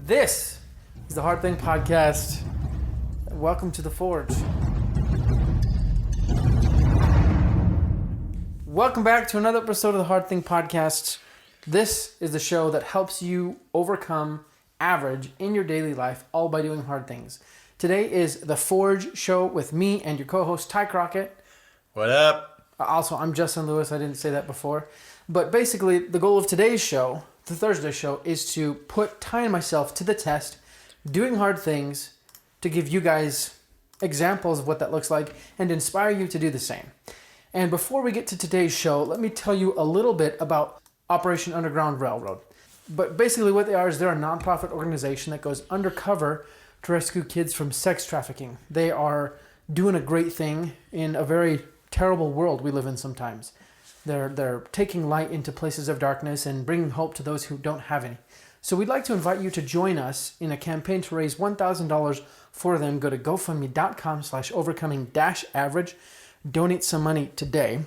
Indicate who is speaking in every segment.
Speaker 1: This is the Hard Thing Podcast. Welcome to the Forge. Welcome back to another episode of the Hard Thing Podcast. This is the show that helps you overcome average in your daily life, all by doing hard things. Today is the Forge show with me and your co-host, Ty Crockett.
Speaker 2: What up?
Speaker 1: Also, I'm Justin Lewis. I didn't say that before. But basically, the goal of today's show, the Thursday show, is to put Ty and myself to the test, doing hard things, to give you guys examples of what that looks like and inspire you to do the same. And before we get to today's show, let me tell you a little bit about Operation Underground Railroad. But basically what they are is they're a nonprofit organization that goes undercover to rescue kids from sex trafficking. They are doing a great thing in a very terrible world we live in sometimes. They're taking light into places of darkness and bringing hope to those who don't have any. So we'd like to invite you to join us in a campaign to raise $1,000 for them. Go to GoFundMe.com/overcoming-average. Donate some money today.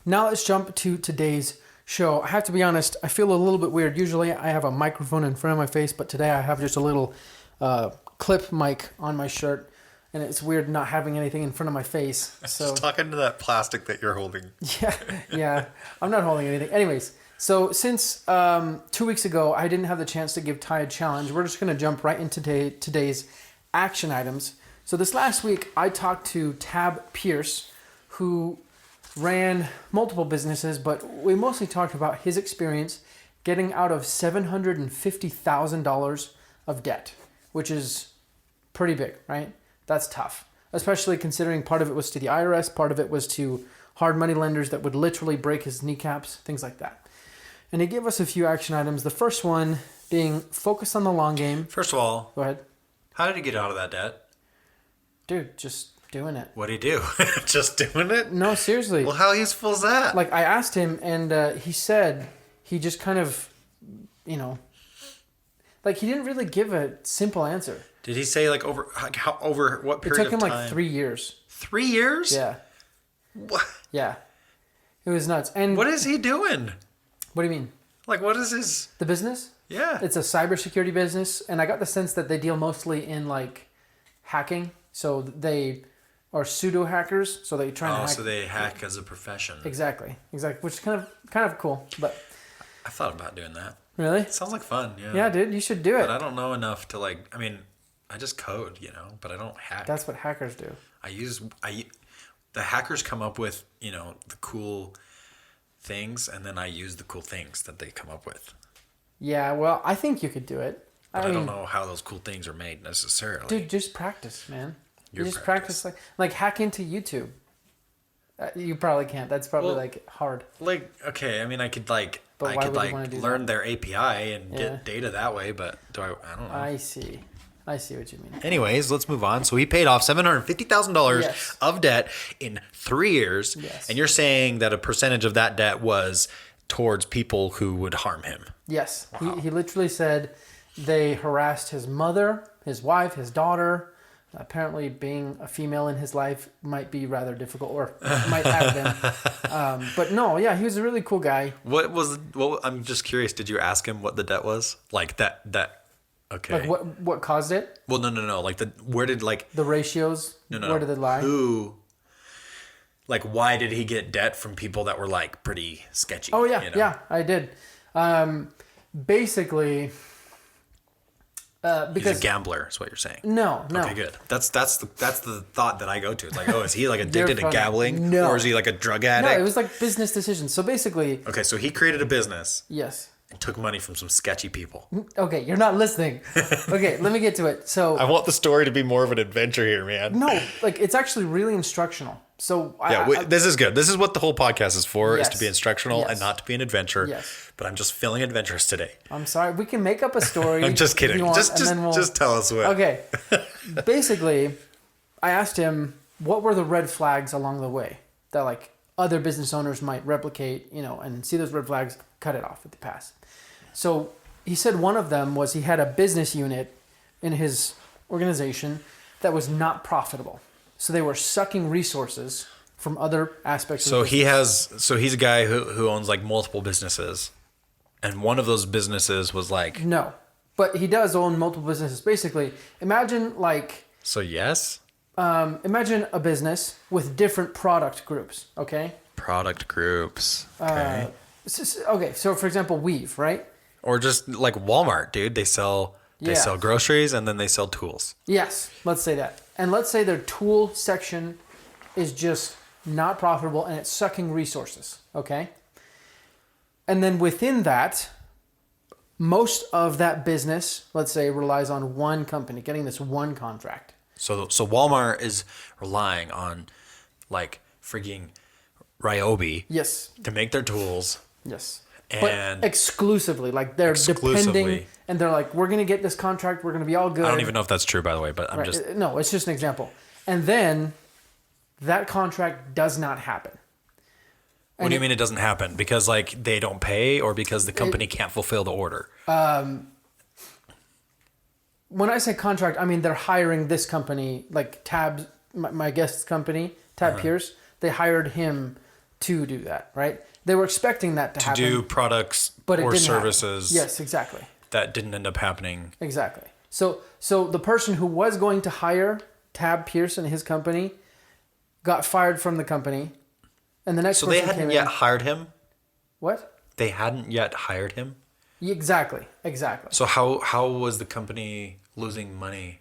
Speaker 1: Now let's jump to today's show. I have to be honest, I feel a little bit weird. Usually I have a microphone in front of my face, but today I have just a little clip mic on my shirt, and it's weird not having anything in front of my face. So
Speaker 2: Just talking to that plastic that you're holding.
Speaker 1: Yeah, I'm not holding anything. Anyways, so since 2 weeks ago I didn't have the chance to give Ty a challenge, we're just going to jump right into today's action items. So this last week I talked to Tab Pierce, who ran multiple businesses, but we mostly talked about his experience getting out of $750,000 of debt, which is pretty big, right? That's tough, especially considering part of it was to the IRS, part of it was to hard money lenders that would literally break his kneecaps, things like that. And he gave us a few action items. The first one being focus on the long game.
Speaker 2: First of all,
Speaker 1: Go ahead.
Speaker 2: how did he get out of that debt?
Speaker 1: Dude, just doing it.
Speaker 2: What'd he do? Just doing it?
Speaker 1: No, seriously.
Speaker 2: Well, how useful is that?
Speaker 1: Like, I asked him, and he said he just kind of, like, he didn't really give a simple answer.
Speaker 2: Did he say over what period of time?
Speaker 1: It took him like 3 years.
Speaker 2: 3 years?
Speaker 1: Yeah.
Speaker 2: What?
Speaker 1: Yeah. It was nuts. And
Speaker 2: What is he doing?
Speaker 1: What do you mean?
Speaker 2: Like, what is his?
Speaker 1: The business?
Speaker 2: Yeah.
Speaker 1: It's a cybersecurity business, and I got the sense that they deal mostly in like hacking. So they are pseudo hackers. So they try and hack.
Speaker 2: So they hack as a profession.
Speaker 1: Exactly. Which is kind of cool. But
Speaker 2: I thought about doing that.
Speaker 1: really?
Speaker 2: It sounds like fun. Yeah.
Speaker 1: Yeah, dude, you should do it.
Speaker 2: But I don't know enough to I just code, but I don't hack.
Speaker 1: That's what hackers do.
Speaker 2: The hackers come up with, the cool things, and then I use the cool things that they come up with.
Speaker 1: Yeah, well, I think you could do it.
Speaker 2: But I don't know how those cool things are made necessarily.
Speaker 1: Dude, just practice, man. You just practice like hack into YouTube. You probably can't. That's probably hard.
Speaker 2: Okay, I could
Speaker 1: But why would you wanna do
Speaker 2: learn
Speaker 1: that?
Speaker 2: their API and get data that way, but I don't know.
Speaker 1: I see what you mean.
Speaker 2: Anyways, let's move on. So he paid off $750,000
Speaker 1: Yes.
Speaker 2: of debt in 3 years.
Speaker 1: Yes.
Speaker 2: And you're saying that a percentage of that debt was towards people who would harm him.
Speaker 1: Yes.
Speaker 2: Wow.
Speaker 1: He literally said they harassed his mother, his wife, his daughter. Apparently being a female in his life might be rather difficult, or might have been. But no, yeah, he was a really cool guy.
Speaker 2: I'm just curious, did you ask him what the debt was? Like that okay.
Speaker 1: Like what caused it?
Speaker 2: Well, no. Where did
Speaker 1: The ratios?
Speaker 2: No.
Speaker 1: Where did they lie?
Speaker 2: Who? Why did he get debt from people that were pretty sketchy?
Speaker 1: Oh yeah, yeah, I did. Basically, because
Speaker 2: he's a gambler, is what you're saying.
Speaker 1: No.
Speaker 2: Okay, good. That's the thought that I go to. It's is he addicted to gambling?
Speaker 1: No.
Speaker 2: Or is he a drug
Speaker 1: No,
Speaker 2: addict?
Speaker 1: it was business decisions. So basically,
Speaker 2: Okay, so he created a business
Speaker 1: yes.
Speaker 2: and took money from some sketchy people.
Speaker 1: Okay, you're not listening. Okay, let me get to it. So
Speaker 2: I want the story to be more of an adventure here, man.
Speaker 1: no, it's actually really instructional. So
Speaker 2: This is good. This is what the whole podcast is for, is to
Speaker 1: Yes.
Speaker 2: be instructional
Speaker 1: Yes.
Speaker 2: and not to be an adventure.
Speaker 1: Yes.
Speaker 2: But I'm just feeling adventurous today.
Speaker 1: I'm sorry. We can make up a story.
Speaker 2: I'm just
Speaker 1: if
Speaker 2: kidding.
Speaker 1: you want,
Speaker 2: Just
Speaker 1: and then
Speaker 2: just tell us what.
Speaker 1: Okay. Basically, I asked him what were the red flags along the way that other business owners might replicate, and see those red flags, cut it off at the pass. So he said one of them was he had a business unit in his organization that was not profitable. So they were sucking resources from other aspects of the business.
Speaker 2: So he's a guy who owns multiple businesses. And one of those businesses was
Speaker 1: No. But he does own multiple businesses. Basically, imagine like
Speaker 2: So yes,
Speaker 1: imagine a business with different product groups. Okay.
Speaker 2: product groups. Okay.
Speaker 1: Okay. So for example, weave, right?
Speaker 2: Or just like Walmart, dude. They sell
Speaker 1: Yeah.
Speaker 2: groceries and then they sell tools.
Speaker 1: Yes. Let's say that. And let's say their tool section is just not profitable and it's sucking resources. Okay. And then within that, most of that business, let's say, relies on one company getting this one contract.
Speaker 2: So Walmart is relying on like freaking Ryobi
Speaker 1: Yes.
Speaker 2: to make their tools.
Speaker 1: Yes.
Speaker 2: And
Speaker 1: but exclusively, like they're depending, and they're like, we're gonna get this contract, we're gonna be all good.
Speaker 2: I don't even know if that's true, by the way, but I'm
Speaker 1: Right.
Speaker 2: just
Speaker 1: No, it's just an example. And then that contract does not happen.
Speaker 2: What do you mean it doesn't happen? Because like they don't pay, or because the company can't fulfill the order?
Speaker 1: When I say contract, I mean they're hiring this company, like Tab, my guest's company, Tab Pierce. They hired him to do that, right? They were expecting that to happen.
Speaker 2: Do products
Speaker 1: but it
Speaker 2: or
Speaker 1: didn't
Speaker 2: services.
Speaker 1: happen. Yes, exactly.
Speaker 2: That didn't end up happening.
Speaker 1: Exactly. So the person who was going to hire Tab Pierce and his company got fired from the company, and the next
Speaker 2: So
Speaker 1: person
Speaker 2: they hadn't
Speaker 1: came
Speaker 2: yet
Speaker 1: in.
Speaker 2: hired him?
Speaker 1: What?
Speaker 2: They hadn't yet hired him?
Speaker 1: Exactly.
Speaker 2: So how was the company losing money?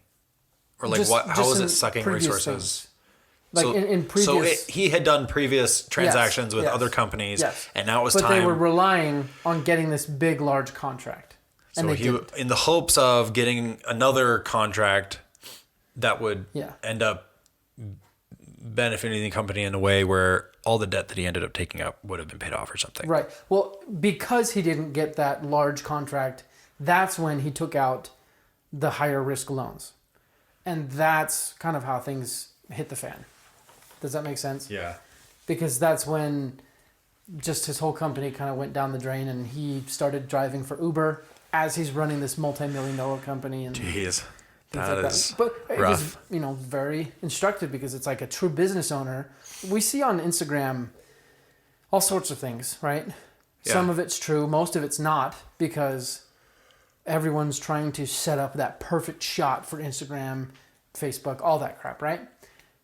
Speaker 2: Or like
Speaker 1: Just
Speaker 2: how was
Speaker 1: in
Speaker 2: it sucking
Speaker 1: previous
Speaker 2: resources?
Speaker 1: things. Like in previous...
Speaker 2: he had done previous transactions with
Speaker 1: yes,
Speaker 2: other companies,
Speaker 1: yes.
Speaker 2: and now it was
Speaker 1: but
Speaker 2: time.
Speaker 1: they were relying on getting this big, large contract. And
Speaker 2: So
Speaker 1: they didn't.
Speaker 2: in the hopes of getting another contract that would end up benefiting the company in a way where all the debt that he ended up taking up would have been paid off or something.
Speaker 1: Right. Well, because he didn't get that large contract, that's when he took out the higher risk loans. And that's kind of how things hit the fan. Does that make sense?
Speaker 2: Yeah.
Speaker 1: Because that's when just his whole company kind of went down the drain, and he started driving for Uber as he's running this multi-million-dollar company. And
Speaker 2: Jeez.
Speaker 1: things
Speaker 2: That
Speaker 1: like
Speaker 2: is
Speaker 1: that. But
Speaker 2: rough.
Speaker 1: it was, very instructive, because it's like a true business owner. We see on Instagram all sorts of things, right?
Speaker 2: Yeah.
Speaker 1: Some of it's true, most of it's not, because everyone's trying to set up that perfect shot for Instagram, Facebook, all that crap, right?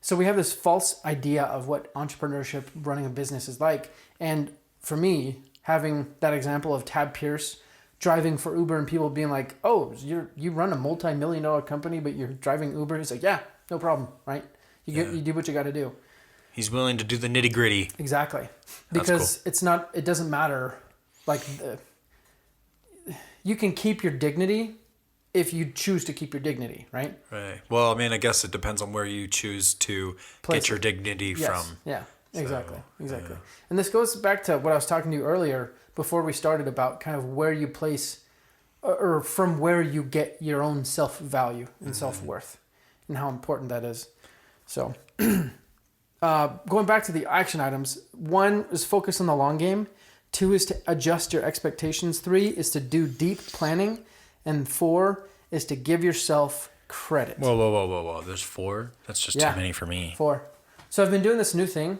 Speaker 1: So we have this false idea of what entrepreneurship, running a business is like. And for me, having that example of Tab Pierce driving for Uber and people being like, oh, you run a multi-million-dollar company, but you're driving Uber. He's like, yeah, no problem, right? You do what you got to do.
Speaker 2: He's willing to do the nitty gritty.
Speaker 1: Exactly. Because it doesn't matter. Like, you can keep your dignity if you choose to keep your dignity, right?
Speaker 2: Right. Well, I mean, I guess it depends on where you choose to get your dignity from.
Speaker 1: Yeah, exactly. Exactly. And this goes back to what I was talking to you earlier before we started about kind of where you place or from where you get your own self-value and self-worth and how important that is. So going back to the action items, 1 is focus on the long game. 2 is to adjust your expectations. 3 is to do deep planning. And 4 is to give yourself credit.
Speaker 2: Whoa. There's 4? That's just too many for me.
Speaker 1: 4. So I've been doing this new thing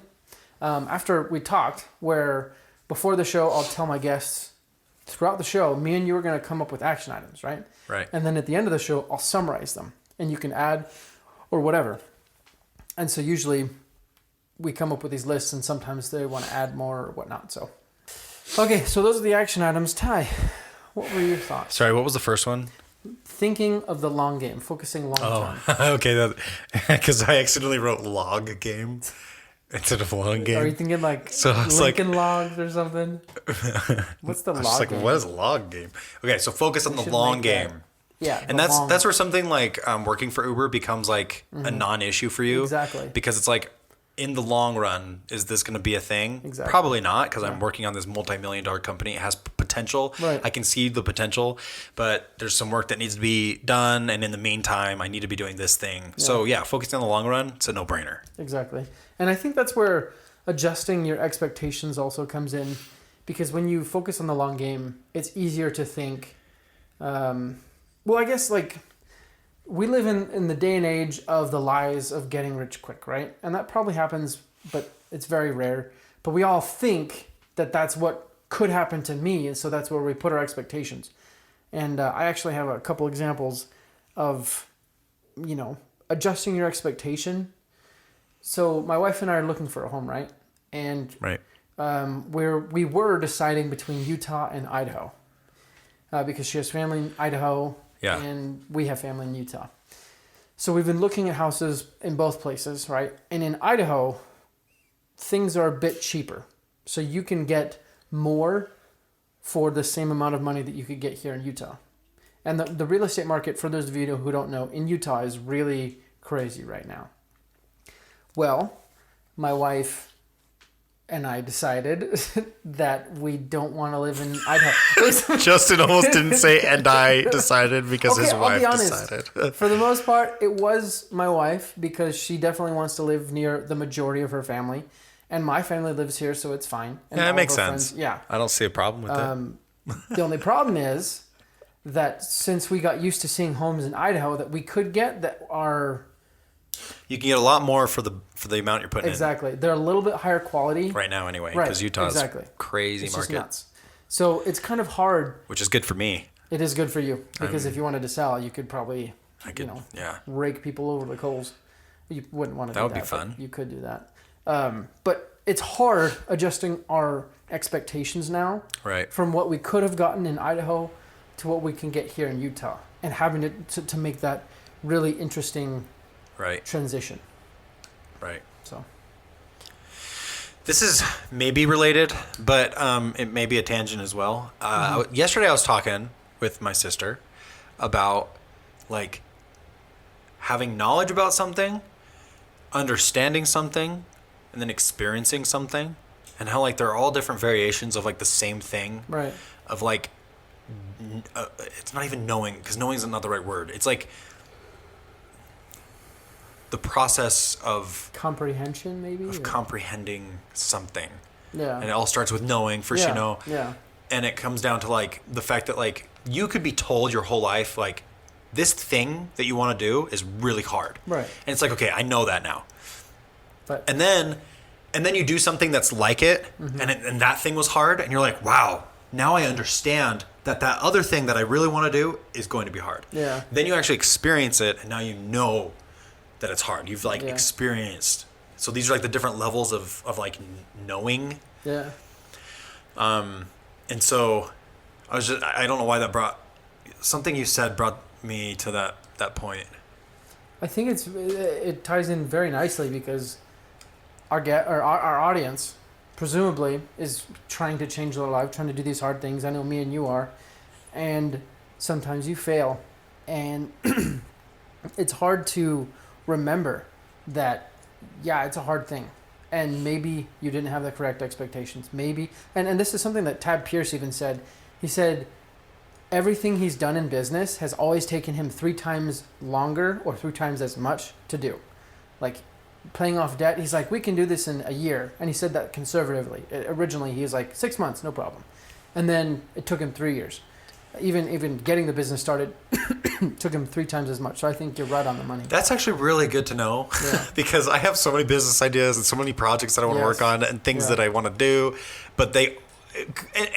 Speaker 1: after we talked where before the show, I'll tell my guests throughout the show, me and you are going to come up with action items, right?
Speaker 2: Right.
Speaker 1: And then at the end of the show, I'll summarize them. And you can add or whatever. And so usually we come up with these lists, and sometimes they want to add more or whatnot. So, okay, so those are the action items. Ty, what were your thoughts?
Speaker 2: Sorry, what was the first one?
Speaker 1: Thinking of the long game, focusing long term.
Speaker 2: Okay, because I accidentally wrote log game instead of long game.
Speaker 1: Are you thinking like Lincoln Logs or something? What's the log game?
Speaker 2: What is log game? Okay, so focus on the long game.
Speaker 1: Yeah,
Speaker 2: and that's where something like working for Uber becomes like a non-issue for you.
Speaker 1: Exactly.
Speaker 2: Because it's like, in the long run, is this going to be a thing?
Speaker 1: Exactly.
Speaker 2: Probably not, because I'm working on this multi-million-dollar company. It has potential.
Speaker 1: Right.
Speaker 2: I can see the potential, but there's some work that needs to be done, and in the meantime, I need to be doing this thing. Yeah. So yeah, focusing on the long run, it's a no-brainer.
Speaker 1: Exactly. And I think that's where adjusting your expectations also comes in, because when you focus on the long game, it's easier to think, well, I guess like we live in the day and age of the lies of getting rich quick, right? And that probably happens, but it's very rare. But we all think that that's what could happen to me, and so that's where we put our expectations. And I actually have a couple examples of, adjusting your expectation. So my wife and I are looking for a home, right? And
Speaker 2: right.
Speaker 1: we were deciding between Utah and Idaho because she has family in Idaho and we have family in Utah. So we've been looking at houses in both places, right? And in Idaho, things are a bit cheaper. So you can get more for the same amount of money that you could get here in Utah. And the real estate market, for those of you who don't know, in Utah is really crazy right now. Well, my wife and I decided that we don't want to live in Idaho.
Speaker 2: Justin almost didn't say "and I decided" because his wife decided.
Speaker 1: For the most part, it was my wife because she definitely wants to live near the majority of her family. And my family lives here, so it's fine. And
Speaker 2: it makes sense.
Speaker 1: Friends,
Speaker 2: I don't see a problem with it.
Speaker 1: The only problem is that since we got used to seeing homes in Idaho that we could get that are...
Speaker 2: You can get a lot more for the amount you're putting in.
Speaker 1: Exactly. They're a little bit higher quality.
Speaker 2: Right now anyway, because Utah's crazy
Speaker 1: it's
Speaker 2: market.
Speaker 1: Just nuts. So it's kind of hard.
Speaker 2: Which is good for me.
Speaker 1: It is good for you because if you wanted to sell, you could probably, rake people over the coals. You wouldn't want to do that.
Speaker 2: That would be fun.
Speaker 1: You could do that. But it's hard adjusting our expectations now from what we could have gotten in Idaho to what we can get here in Utah and having to make that really interesting transition.
Speaker 2: Right.
Speaker 1: So
Speaker 2: this is maybe related, but it may be a tangent as well. Yesterday I was talking with my sister about like having knowledge about something, understanding something, and then experiencing something, and how like there are all different variations of like the same thing.
Speaker 1: Right.
Speaker 2: Of like, it's not even knowing, because knowing is not the right word. It's like the process of
Speaker 1: comprehension, maybe,
Speaker 2: of comprehending something.
Speaker 1: Yeah.
Speaker 2: And it all starts with knowing. First, you know.
Speaker 1: Yeah.
Speaker 2: And it comes down to like the fact that like you could be told your whole life like this thing that you want to do is really hard.
Speaker 1: Right.
Speaker 2: And it's like, okay, I know that now.
Speaker 1: But
Speaker 2: and then you do something that's like it, and that thing was hard, and you're like, wow, now I understand that other thing that I really want to do is going to be hard.
Speaker 1: Yeah.
Speaker 2: Then you actually experience it, and now you know that it's hard. You've like experienced. So these are like the different levels of like knowing.
Speaker 1: Yeah.
Speaker 2: And so I don't know why that brought something you said brought me to that point.
Speaker 1: I think it ties in very nicely because our audience presumably is trying to change their life, trying to do these hard things. I know me and you are, and sometimes you fail, and it's hard to remember that it's a hard thing, and maybe you didn't have the correct expectations. Maybe, and this is something that Tab Pierce even said. He said everything he's done in business has always taken him 3 times longer or 3 times as much to do. Like paying off debt, he's like, we can do this in a year. And he said that conservatively. Originally, he was like 6 months, no problem. And then it took him 3 years. Even getting the business started took him 3 times as much. So I think you're right on the money.
Speaker 2: That's actually really good to know because I have so many business ideas and so many projects that I want to work on and things that I want to do, but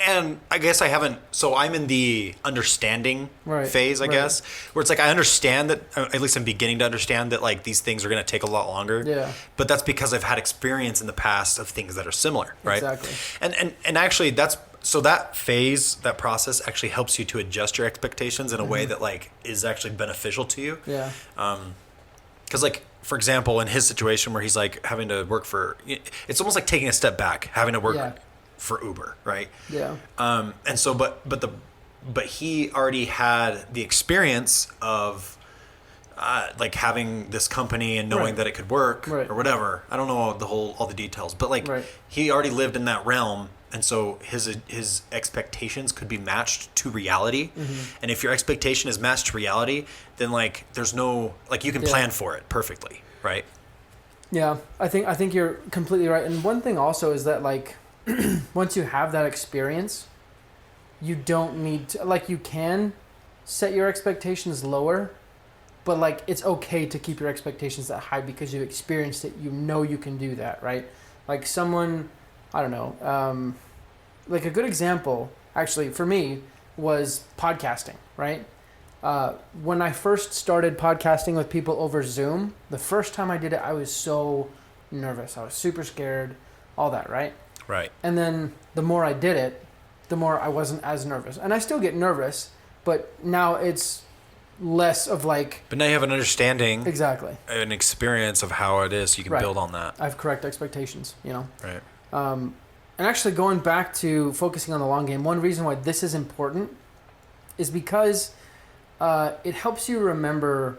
Speaker 2: and I guess I haven't, so I'm in the understanding phase, I guess, where it's like I understand that, at least I'm beginning to understand that like these things are going to take a lot longer.
Speaker 1: Yeah.
Speaker 2: But that's because I've had experience in the past of things that are similar, right?
Speaker 1: Exactly.
Speaker 2: And actually that phase, that process actually helps you to adjust your expectations in a way that like is actually beneficial to you.
Speaker 1: Yeah.
Speaker 2: Because like, for example, in his situation where he's like having to work it's almost like taking a step back, having to work for Uber, right?
Speaker 1: Yeah.
Speaker 2: And so, but he already had the experience of like having this company and knowing that it could work or whatever. I don't know all the details, but like he already lived in that realm, and so his expectations could be matched to reality. And if your expectation is matched to reality, then like there's no like you can plan for it perfectly, right?
Speaker 1: Yeah, I think you're completely right. And one thing also is that like once you have that experience, you don't need to, like, you can set your expectations lower, but like it's okay to keep your expectations that high because you've experienced it. You know you can do that, right? Like someone, I don't know, like a good example actually for me was podcasting, right? When I first started podcasting with people over Zoom, the first time I did it, I was so nervous. I was super scared, all that, right?
Speaker 2: Right.
Speaker 1: And then the more I did it, the more I wasn't as nervous. And I still get nervous, but now it's less of like...
Speaker 2: But now you have an understanding.
Speaker 1: Exactly.
Speaker 2: An experience of how it is. You can build on that.
Speaker 1: I have correct expectations, you know?
Speaker 2: Right.
Speaker 1: And actually going back to focusing on the long game, one reason why this is important is because it helps you remember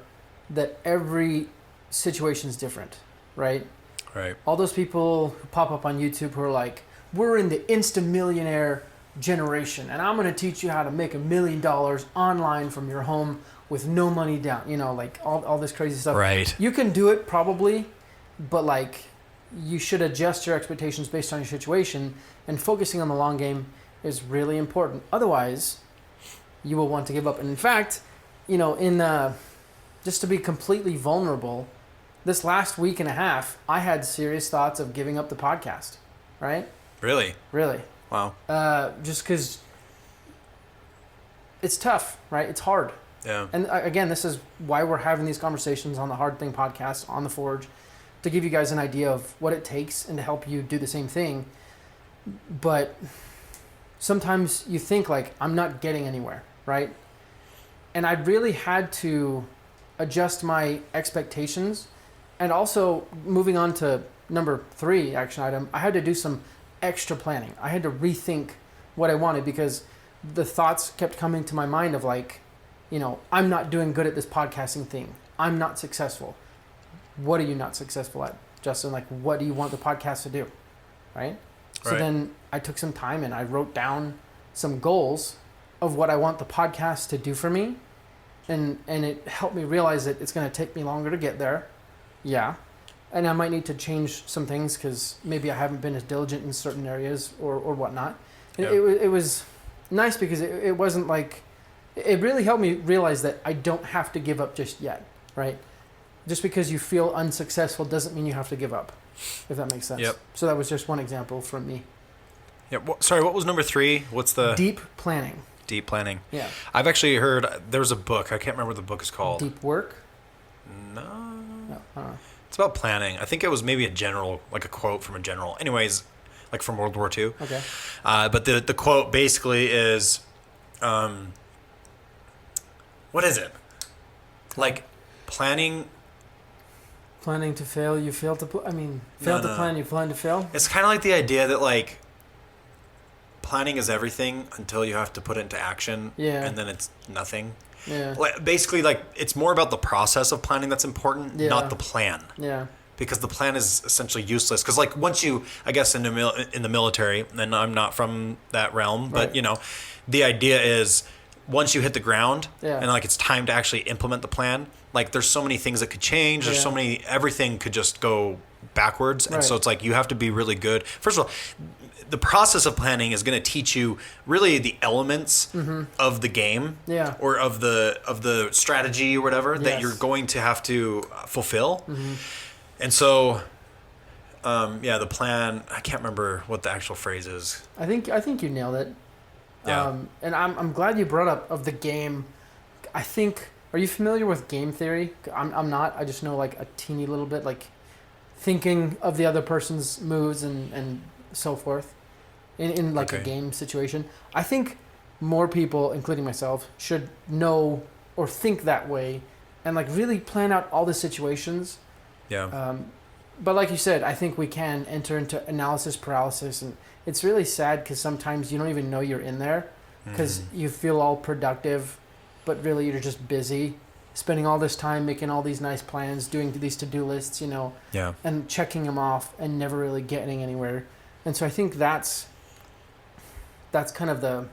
Speaker 1: that every situation is different, right?
Speaker 2: Right.
Speaker 1: All those people who pop up on YouTube who are like, we're in the Insta-millionaire generation, and I'm going to teach you how to make $1 million online from your home with no money down, you know, like all this crazy stuff.
Speaker 2: Right.
Speaker 1: You can do it probably, but like you should adjust your expectations based on your situation, and focusing on the long game is really important. Otherwise, you will want to give up. And in fact, you know, just to be completely vulnerable, this last week and a half, I had serious thoughts of giving up the podcast, right?
Speaker 2: Really?
Speaker 1: Really.
Speaker 2: Wow.
Speaker 1: Just because it's tough, right? It's hard.
Speaker 2: Yeah.
Speaker 1: And again, this is why we're having these conversations on the Hard Thing podcast, on The Forge, to give you guys an idea of what it takes and to help you do the same thing. But sometimes you think like, I'm not getting anywhere, right? And I really had to adjust my expectations. And also, moving on to number 3 action item, I had to do some extra planning. I had to rethink what I wanted, because the thoughts kept coming to my mind of like, you know, I'm not doing good at this podcasting thing. I'm not successful. What are you not successful at, Justin? Like, what do you want the podcast to do? Right? So then I took some time and I wrote down some goals of what I want the podcast to do for me. And it helped me realize that it's going to take me longer to get there. Yeah. And I might need to change some things because maybe I haven't been as diligent in certain areas or whatnot. And it was nice because it wasn't like... It really helped me realize that I don't have to give up just yet, right? Just because you feel unsuccessful doesn't mean you have to give up, if that makes sense.
Speaker 2: Yep.
Speaker 1: So that was just one example from me.
Speaker 2: Yeah. Sorry, what was number 3? What's the...
Speaker 1: Deep planning.
Speaker 2: Deep planning.
Speaker 1: Yeah.
Speaker 2: I've actually heard... There's a book. I can't remember what the book is called.
Speaker 1: Deep work?
Speaker 2: No.
Speaker 1: No, I don't know.
Speaker 2: It's about planning. I think it was maybe a general, like a quote from a general. Anyways, like from World War II.
Speaker 1: Okay.
Speaker 2: But the quote basically is... what is it? Like, planning...
Speaker 1: Planning to fail, you fail to... fail to plan, you plan to fail?
Speaker 2: It's kind of like the idea that, like, planning is everything until you have to put it into action.
Speaker 1: Yeah.
Speaker 2: And then it's nothing.
Speaker 1: Yeah.
Speaker 2: Like, basically, like, it's more about the process of planning that's important, not the plan.
Speaker 1: Yeah.
Speaker 2: Because the plan is essentially useless. Because, like, once you, I guess, in the military, and I'm not from that realm, but, you know, the idea is... Once you hit the ground and like it's time to actually implement the plan, like there's so many things that could change. There's so many, everything could just go backwards. And so it's like, you have to be really good. First of all, the process of planning is going to teach you really the elements of the game or of the strategy or whatever that you're going to have to fulfill. And so, the plan, I can't remember what the actual phrase is.
Speaker 1: I think you nailed it.
Speaker 2: Yeah.
Speaker 1: And I'm glad you brought up of the game. I think, are you familiar with game theory? I'm not. I just know like a teeny little bit, like thinking of the other person's moves and so forth in like a game situation. I think more people, including myself, should know or think that way and like really plan out all the situations.
Speaker 2: Yeah.
Speaker 1: But like you said, I think we can enter into analysis paralysis, and it's really sad because sometimes you don't even know you're in there because you feel all productive, but really you're just busy, spending all this time making all these nice plans, doing these to-do lists, you know, and checking them off and never really getting anywhere. And so I think that's kind of the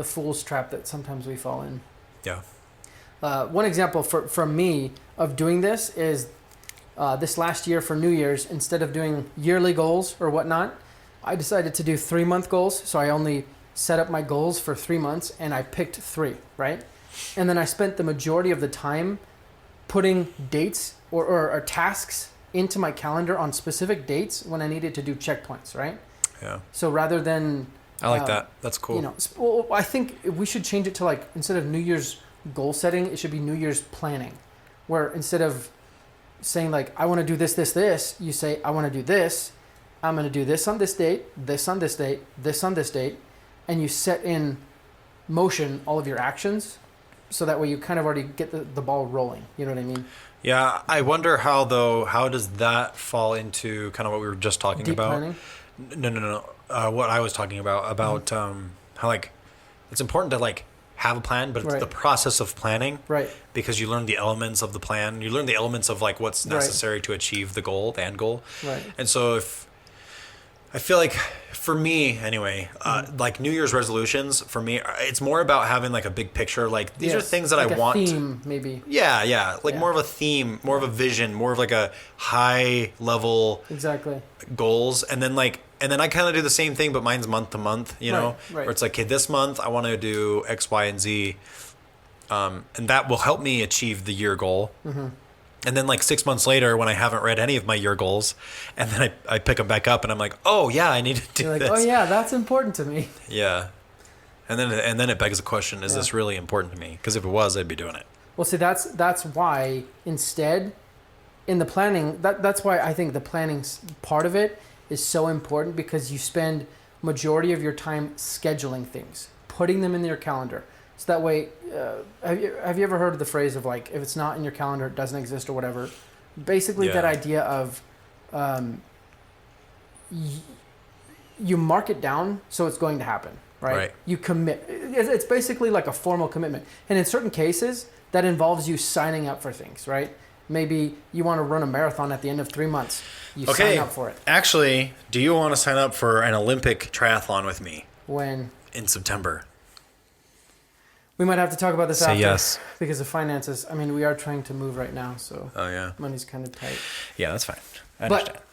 Speaker 1: fool's trap that sometimes we fall in.
Speaker 2: Yeah.
Speaker 1: One example from me of doing this is this last year for New Year's, instead of doing yearly goals or whatnot, I decided to do 3-month goals. So I only set up my goals for 3 months and I picked 3, right? And then I spent the majority of the time putting dates or tasks into my calendar on specific dates when I needed to do checkpoints, right?
Speaker 2: Yeah.
Speaker 1: So rather than
Speaker 2: I like that. That's cool.
Speaker 1: You know, well, I think we should change it to like, instead of New Year's goal setting, it should be New Year's planning, where instead of saying like, I want to do this, this, this, you say, I want to do this. I'm going to do this on this date, this on this date, this on this date. And you set in motion all of your actions. So that way you kind of already get the ball rolling. You know what I mean?
Speaker 2: Yeah. I wonder how does that fall into kind of what we were just talking
Speaker 1: Deep
Speaker 2: about?
Speaker 1: planning?
Speaker 2: No. What I was talking about how like it's important to like have a plan, but it's
Speaker 1: Right.
Speaker 2: the process of planning,
Speaker 1: Right.
Speaker 2: because you learn the elements of the plan. You learn the elements of like what's necessary to achieve the goal, the end goal.
Speaker 1: Right.
Speaker 2: And so if I feel like for me anyway, like New Year's resolutions for me, it's more about having like a big picture. Like these are things that
Speaker 1: like
Speaker 2: I want.
Speaker 1: Theme, maybe.
Speaker 2: Yeah. Like more of a theme, more of a vision, more of like a high level
Speaker 1: Exactly.
Speaker 2: goals. And then I kind of do the same thing, but mine's month to month, you know,
Speaker 1: Right.
Speaker 2: where it's like, okay, this month I want to do X, Y, and Z. And that will help me achieve the year goal. Mm-hmm. And then like 6 months later, when I haven't read any of my year goals, and then I pick them back up and I'm like, oh yeah, I need to do
Speaker 1: You're like,
Speaker 2: this.
Speaker 1: oh yeah, that's important to me.
Speaker 2: Yeah. And then it begs the question, is this really important to me? Because if it was, I'd be doing it.
Speaker 1: Well, see, that's why instead in the planning, that's why I think the planning part of it is so important, because you spend majority of your time scheduling things, putting them in your calendar. So that way, have you ever heard of the phrase of like, if it's not in your calendar, it doesn't exist or whatever? Basically, that idea of you mark it down so it's going to happen, right? You commit. It's basically like a formal commitment. And in certain cases, that involves you signing up for things, right? Maybe you want to run a marathon at the end of 3 months. You sign up for it.
Speaker 2: Actually, do you want to sign up for an Olympic triathlon with me?
Speaker 1: When?
Speaker 2: In September.
Speaker 1: We might have to talk about this after.
Speaker 2: Yes.
Speaker 1: Because of finances. I mean, we are trying to move right now, so
Speaker 2: Oh, yeah.
Speaker 1: money's kind of tight.
Speaker 2: Yeah, that's fine. I understand.
Speaker 1: But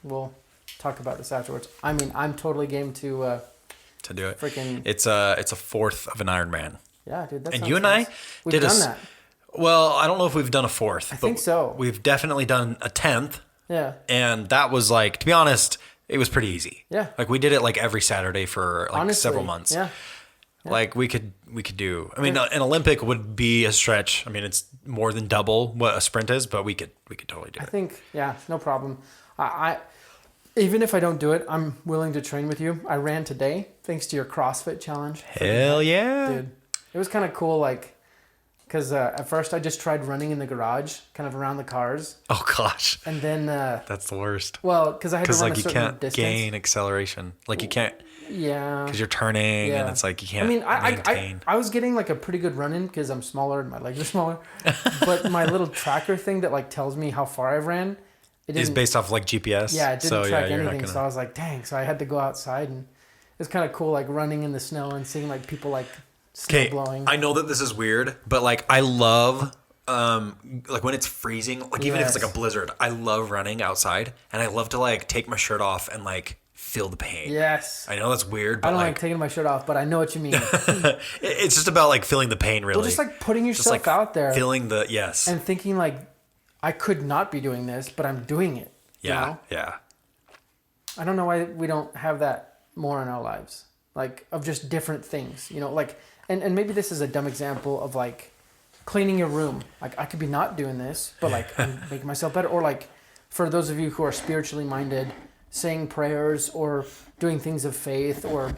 Speaker 1: we'll talk about this afterwards. I mean, I'm totally game to
Speaker 2: do it.
Speaker 1: Freaking.
Speaker 2: It's a fourth of an Ironman.
Speaker 1: Yeah, dude. That
Speaker 2: And
Speaker 1: sounds
Speaker 2: you and
Speaker 1: nice.
Speaker 2: I
Speaker 1: We've done that.
Speaker 2: Well, I don't know if we've done a fourth.
Speaker 1: I think so.
Speaker 2: We've definitely done a 10th.
Speaker 1: Yeah.
Speaker 2: And that was like, to be honest, it was pretty easy.
Speaker 1: Yeah.
Speaker 2: Like we did it like every Saturday for like
Speaker 1: Honestly,
Speaker 2: several months.
Speaker 1: Yeah.
Speaker 2: Like we could do. I mean, an Olympic would be a stretch. I mean, it's more than double what a sprint is, but we could totally do it.
Speaker 1: I think, yeah, no problem. I even if I don't do it, I'm willing to train with you. I ran today thanks to your CrossFit challenge.
Speaker 2: Hell yeah.
Speaker 1: Dude. It was kind of cool, like, because at first I just tried running in the garage, kind of around the cars.
Speaker 2: Oh gosh.
Speaker 1: And then
Speaker 2: that's the worst.
Speaker 1: well, because I had to run
Speaker 2: Like
Speaker 1: a
Speaker 2: you
Speaker 1: certain
Speaker 2: can't
Speaker 1: distance.
Speaker 2: gain acceleration. Like you can't.
Speaker 1: Yeah.
Speaker 2: Because you're turning and it's like you can't maintain.
Speaker 1: I was getting like a pretty good run in because I'm smaller and my legs are smaller. But my little tracker thing that like tells me how far I've ran, it
Speaker 2: Is
Speaker 1: didn't,
Speaker 2: based off like GPS.
Speaker 1: yeah, it didn't track
Speaker 2: you're not
Speaker 1: anything. So I was like, dang. So I had to go outside, and it's kind of cool, like running in the snow and seeing like people like snow
Speaker 2: Okay,
Speaker 1: blowing.
Speaker 2: I know that this is weird, but like I love like when it's freezing, like even if it's like a blizzard, I love running outside, and I love to like take my shirt off and like feel the pain.
Speaker 1: Yes.
Speaker 2: I know that's weird, but
Speaker 1: I don't like taking my shirt off, but I know what you mean.
Speaker 2: it's just about like feeling the pain, really.
Speaker 1: Well, just like putting yourself
Speaker 2: like
Speaker 1: out there,
Speaker 2: feeling the yes,
Speaker 1: and thinking like, I could not be doing this, but I'm doing it.
Speaker 2: yeah,
Speaker 1: You know?
Speaker 2: yeah.
Speaker 1: I don't know why we don't have that more in our lives, like of just different things, you know, like, and maybe this is a dumb example of like cleaning your room. Like I could be not doing this, but like I'm making myself better. Or like for those of you who are spiritually minded, saying prayers or doing things of faith, or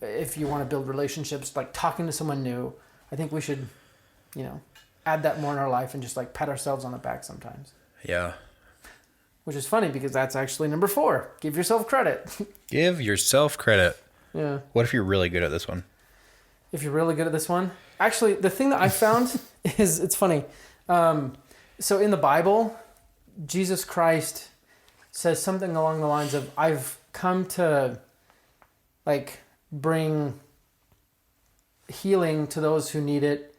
Speaker 1: if you want to build relationships, like talking to someone new. I think we should, you know, add that more in our life and just like pat ourselves on the back sometimes.
Speaker 2: Yeah.
Speaker 1: Which is funny because that's actually number 4. Give yourself credit.
Speaker 2: Give yourself credit.
Speaker 1: Yeah.
Speaker 2: What if you're really good at this one?
Speaker 1: If you're really good at this one. Actually, the thing that I found is, it's funny. So in the Bible, Jesus Christ says something along the lines of, I've come to like bring healing to those who need it.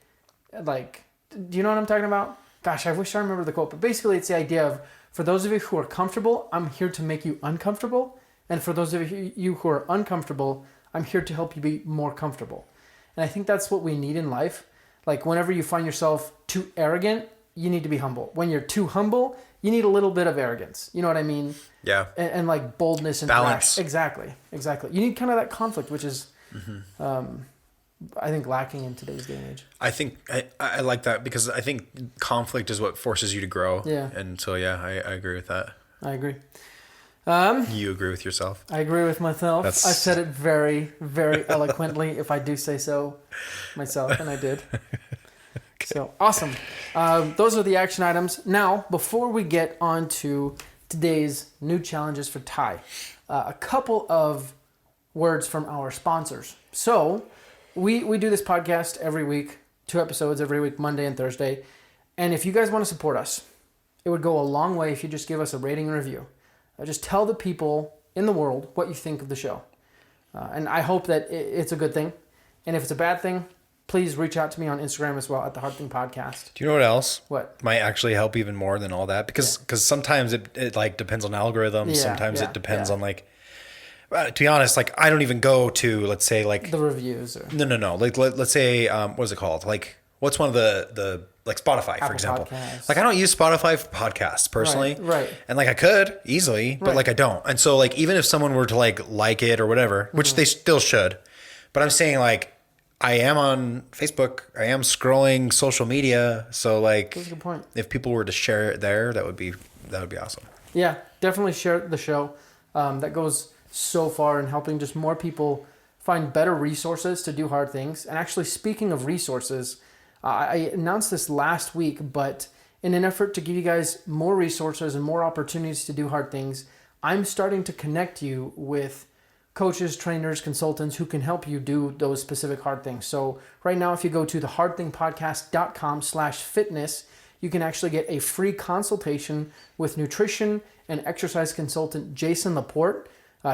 Speaker 1: Like, do you know what I'm talking about? Gosh, I wish I remember the quote, but basically it's the idea of, for those of you who are comfortable, I'm here to make you uncomfortable. And for those of you who are uncomfortable, I'm here to help you be more comfortable. And I think that's what we need in life. Like whenever you find yourself too arrogant you need to be humble. When you're too humble, you need a little bit of arrogance. You know what I mean?
Speaker 2: Yeah.
Speaker 1: And like boldness and
Speaker 2: balance.
Speaker 1: Exactly. You need kind of that conflict, which is, I think, lacking in today's day and age.
Speaker 2: I think I like that because I think conflict is what forces you to grow.
Speaker 1: Yeah.
Speaker 2: And so, yeah, I agree with that.
Speaker 1: I agree.
Speaker 2: You agree with yourself?
Speaker 1: I agree with myself. I said it very, very eloquently, if I do say so myself, and I did. Okay. So, awesome. Those are the action items. Now, before we get on to today's new challenges for Ty, a couple of words from our sponsors. So, we do this podcast every week, 2 episodes every week, Monday and Thursday. And if you guys want to support us, it would go a long way if you just give us a rating and review. Just tell the people in the world what you think of the show. And I hope that it's a good thing. And if it's a bad thing, please reach out to me on Instagram as well at the Hard Thing Podcast.
Speaker 2: Do you know what else?
Speaker 1: What?
Speaker 2: Might actually help even more than all that? Because sometimes it like depends on algorithms. Sometimes it depends on like, to be honest, like I don't even go to, let's say like.
Speaker 1: The reviews. Or...
Speaker 2: No. Like let's say, what is it called? Like what's one of the like Spotify,
Speaker 1: Apple
Speaker 2: for example.
Speaker 1: Podcasts.
Speaker 2: Like I don't use Spotify for podcasts personally.
Speaker 1: Right.
Speaker 2: And like I could easily, but like I don't. And so like even if someone were to like it or whatever, which they still should, but I'm saying like I am on Facebook, I am scrolling social media, so like
Speaker 1: that's a good point.
Speaker 2: If people were to share it there, that would be awesome.
Speaker 1: Yeah, definitely share the show. That goes so far in helping just more people find better resources to do hard things. And actually, speaking of resources, I announced this last week, but in an effort to give you guys more resources and more opportunities to do hard things, I'm starting to connect you with coaches, trainers, consultants who can help you do those specific hard things. So right now, if you go to thehardthingpodcast.com/fitness, you can actually get a free consultation with nutrition and exercise consultant Jason Laporte.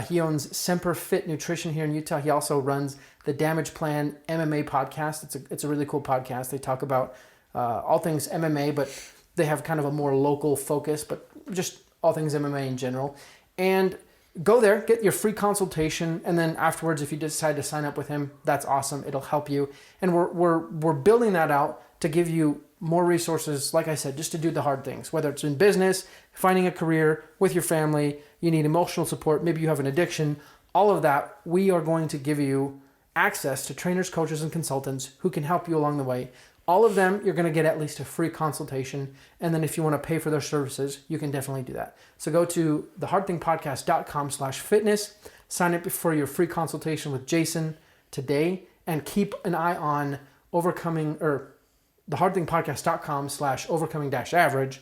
Speaker 1: He owns Semper Fit Nutrition here in Utah. He also runs the Damage Plan MMA podcast. It's a really cool podcast. They talk about all things MMA, but they have kind of a more local focus, but just all things MMA in general. And go there, get your free consultation, and then afterwards, if you decide to sign up with him, that's awesome. It'll help you. And we're building that out to give you more resources, like I said, just to do the hard things, whether it's in business, finding a career, with your family, you need emotional support, maybe you have an addiction, all of that, we are going to give you access to trainers, coaches, and consultants who can help you along the way. All of them, you're going to get at least a free consultation. And then if you want to pay for their services, you can definitely do that. So go to thehardthingpodcast.com/fitness, sign up for your free consultation with Jason today, and keep an eye on thehardthingpodcast.com/overcoming-average.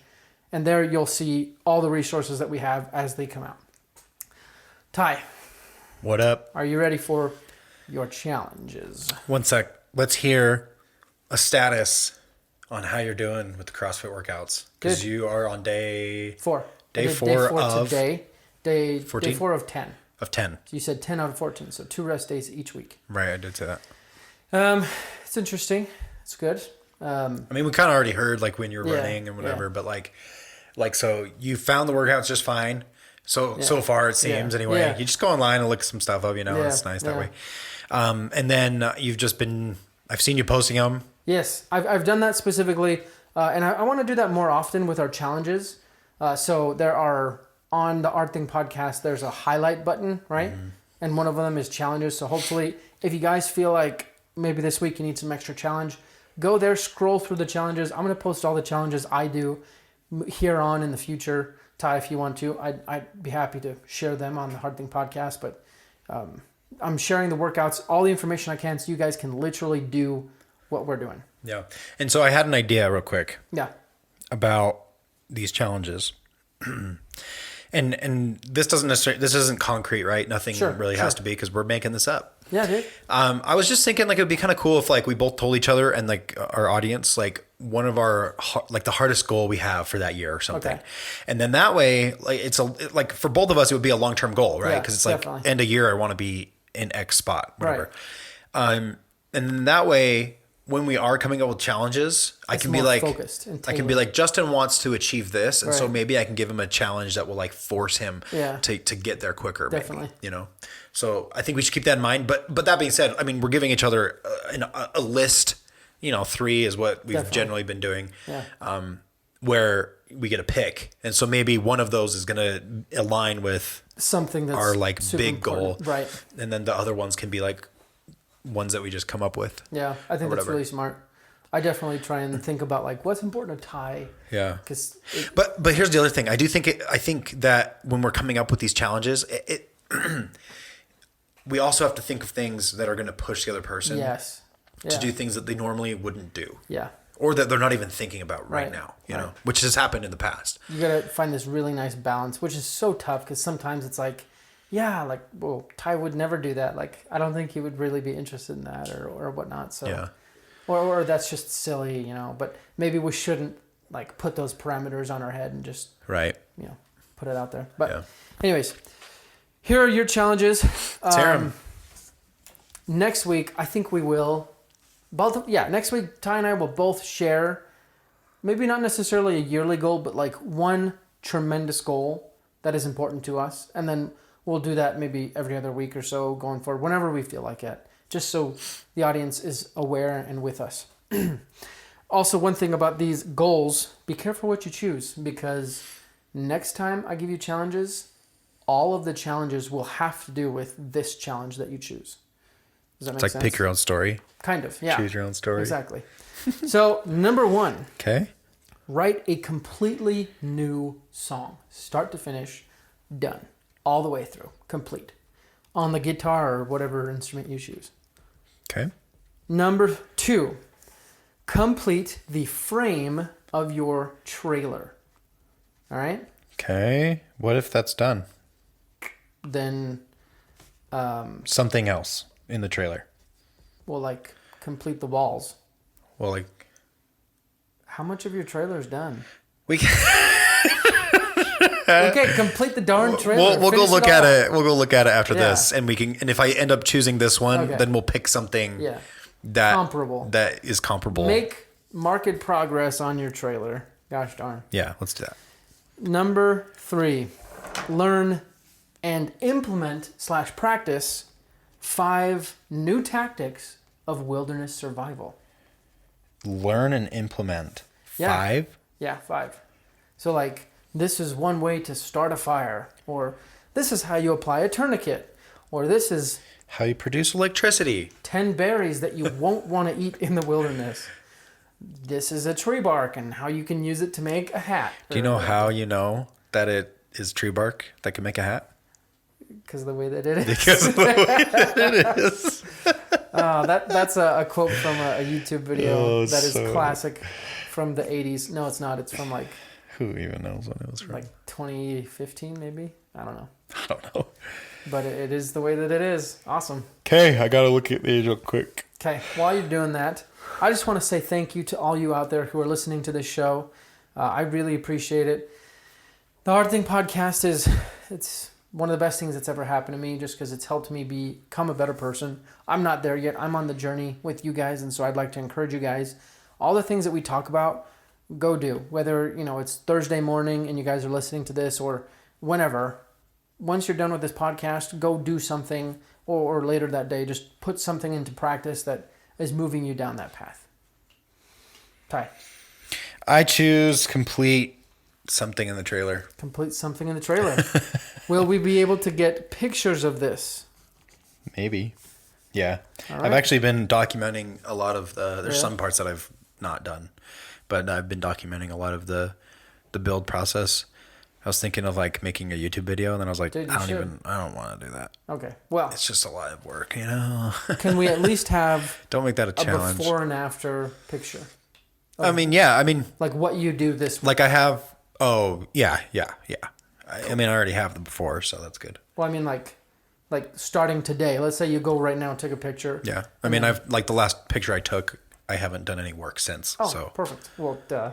Speaker 1: And there you'll see all the resources that we have as they come out. Ty.
Speaker 2: What up?
Speaker 1: Are you ready for your challenges?
Speaker 2: One sec. Let's hear a status on how you're doing with the CrossFit workouts. Because you are on day
Speaker 1: 4.
Speaker 2: Day 4 of
Speaker 1: today. Day
Speaker 2: 14?
Speaker 1: Day 4 of 10.
Speaker 2: Of 10.
Speaker 1: So you said 10 out of 14. So 2 rest days each week.
Speaker 2: Right, I did say that.
Speaker 1: It's interesting. It's good.
Speaker 2: I mean, we kind of already heard like when you're running and whatever, but like so you found the workouts just fine. So far it seems anyway.
Speaker 1: Yeah.
Speaker 2: You just go online and look some stuff up, it's nice that way. And then I've seen you posting them.
Speaker 1: Yes, I've done that specifically. And I want to do that more often with our challenges. So there are, on the Art Thing podcast, there's a highlight button, right? Mm-hmm. And one of them is challenges. So hopefully if you guys feel like maybe this week you need some extra challenge, go there, scroll through the challenges. I'm going to post all the challenges I do here on in the future. Ty, if you want to, I'd be happy to share them on the Hard Thing podcast. But I'm sharing the workouts, all the information I can, so you guys can literally do what we're doing.
Speaker 2: Yeah. And so I had an idea real quick.
Speaker 1: Yeah.
Speaker 2: About these challenges. and this isn't concrete, right? Nothing really has to be, because we're making this up.
Speaker 1: Yeah, dude.
Speaker 2: I was just thinking like it would be kind of cool if like we both told each other and like our audience like one of our like the hardest goal we have for that year or something. Okay. And then that way like like for both of us it would be a long-term goal, right? Because it's like end of year I want to be in X spot, whatever. Right. And then that way when we are coming up with challenges, I can be like focused. I can be like Justin wants to achieve this, and so maybe I can give him a challenge that will like force him to get there quicker. Definitely, maybe, So I think we should keep that in mind. But that being said, I mean we're giving each other a list. 3 is what we've generally been doing. Yeah. where we get a pick. And so maybe one of those is going to align with
Speaker 1: something that's
Speaker 2: our like big
Speaker 1: important.
Speaker 2: goal.
Speaker 1: Right.
Speaker 2: And then the other ones can be like ones that we just come up with.
Speaker 1: Yeah. I think that's really smart. I definitely try and think about like what's important to Ty.
Speaker 2: Yeah. But here's the other thing. I think that when we're coming up with these challenges, we also have to think of things that are going to push the other person.
Speaker 1: Yes.
Speaker 2: To do things that they normally wouldn't do.
Speaker 1: Yeah.
Speaker 2: Or that they're not even thinking about right now, you know, which has happened in the past.
Speaker 1: You got to find this really nice balance, which is so tough because sometimes it's like, yeah, like, well, Ty would never do that. Like, I don't think he would really be interested in that or whatnot. So,
Speaker 2: yeah.
Speaker 1: Or that's just silly, you know, but maybe we shouldn't like put those parameters on our head and just,
Speaker 2: right.
Speaker 1: You know, put it out there. But anyways, here are your challenges. Next week, I think we will next week, Ty and I will both share, maybe not necessarily a yearly goal, but like one tremendous goal that is important to us. And then we'll do that maybe every other week or so going forward, whenever we feel like it, just so the audience is aware and with us. Also, one thing about these goals, be careful what you choose, because next time I give you challenges, all of the challenges will have to do with this challenge that you choose. Does that make sense? It's like
Speaker 2: pick your own story.
Speaker 1: Kind of, yeah.
Speaker 2: Choose your own story.
Speaker 1: Exactly. So, number 1.
Speaker 2: Okay.
Speaker 1: Write a completely new song. Start to finish, done. All the way through. Complete. On the guitar or whatever instrument you choose.
Speaker 2: Okay.
Speaker 1: Number 2. Complete the frame of your trailer. All right?
Speaker 2: Okay. What if that's done?
Speaker 1: Then...
Speaker 2: something else in the trailer.
Speaker 1: Well, like, complete the walls.
Speaker 2: Well, like...
Speaker 1: How much of your trailer is done?
Speaker 2: We can...
Speaker 1: Okay, complete the darn trailer.
Speaker 2: We'll go look at it. We'll go look at it after this, and we can. And if I end up choosing this one, then we'll pick something that
Speaker 1: comparable.
Speaker 2: That is comparable.
Speaker 1: Make marked progress on your trailer. Gosh darn.
Speaker 2: Yeah, let's do that.
Speaker 1: Number 3, learn and implement / practice 5 new tactics of wilderness survival.
Speaker 2: Learn and implement 5?
Speaker 1: Yeah, 5. So like, this is one way to start a fire, or this is how you apply a tourniquet, or this is
Speaker 2: how you produce electricity.
Speaker 1: 10 berries that you won't want to eat in the wilderness. This is a tree bark and how you can use it to make a hat.
Speaker 2: Do you know how you know that it is tree bark that can make a hat?
Speaker 1: Because of the way that it is.
Speaker 2: Because of the way that it is.
Speaker 1: That's a quote from a YouTube video that is classic from the 80s. No, it's not. It's from like...
Speaker 2: Who even knows when it was from?
Speaker 1: Like 2015, maybe? I don't know.
Speaker 2: I don't know.
Speaker 1: But it is the way that it is. Awesome.
Speaker 2: Okay, I got to look at these real quick.
Speaker 1: Okay, while you're doing that, I just want to say thank you to all you out there who are listening to this show. I really appreciate it. The Hard Thing podcast it's one of the best things that's ever happened to me, just because it's helped me become a better person. I'm not there yet. I'm on the journey with you guys, and so I'd like to encourage you guys. All the things that we talk about, go do. Whether, it's Thursday morning and you guys are listening to this, or whenever. Once you're done with this podcast, go do something, or later that day, just put something into practice that is moving you down that path. Ty.
Speaker 2: I choose complete something in the trailer.
Speaker 1: Complete something in the trailer. Will we be able to get pictures of this?
Speaker 2: Maybe. Yeah.
Speaker 1: All right.
Speaker 2: I've actually been documenting a lot of there's some parts that I've not done, but I've been documenting a lot of the build process. I was thinking of like making a YouTube video, and then I was like,
Speaker 1: Dude,
Speaker 2: I don't want to do that.
Speaker 1: Okay. Well,
Speaker 2: it's just a lot of work,
Speaker 1: Can we at least have
Speaker 2: don't make that a challenge.
Speaker 1: Before and after picture?
Speaker 2: I mean,
Speaker 1: like what you do this week.
Speaker 2: Like I have. Oh yeah. I mean, I already have the before, so that's good.
Speaker 1: Well, I mean, like starting today. Let's say you go right now and take a picture.
Speaker 2: Yeah. I mean, I've like the last picture I took, I haven't done any work since.
Speaker 1: Oh,
Speaker 2: so
Speaker 1: perfect. Well, duh.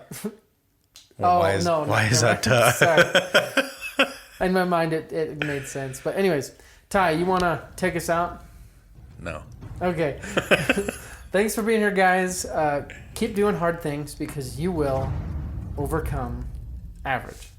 Speaker 2: Well, why is that?
Speaker 1: Sorry. In my mind, it made sense. But anyways, Ty, you want to take us out?
Speaker 2: No.
Speaker 1: Okay. Thanks for being here, guys. Keep doing hard things, because you will overcome average.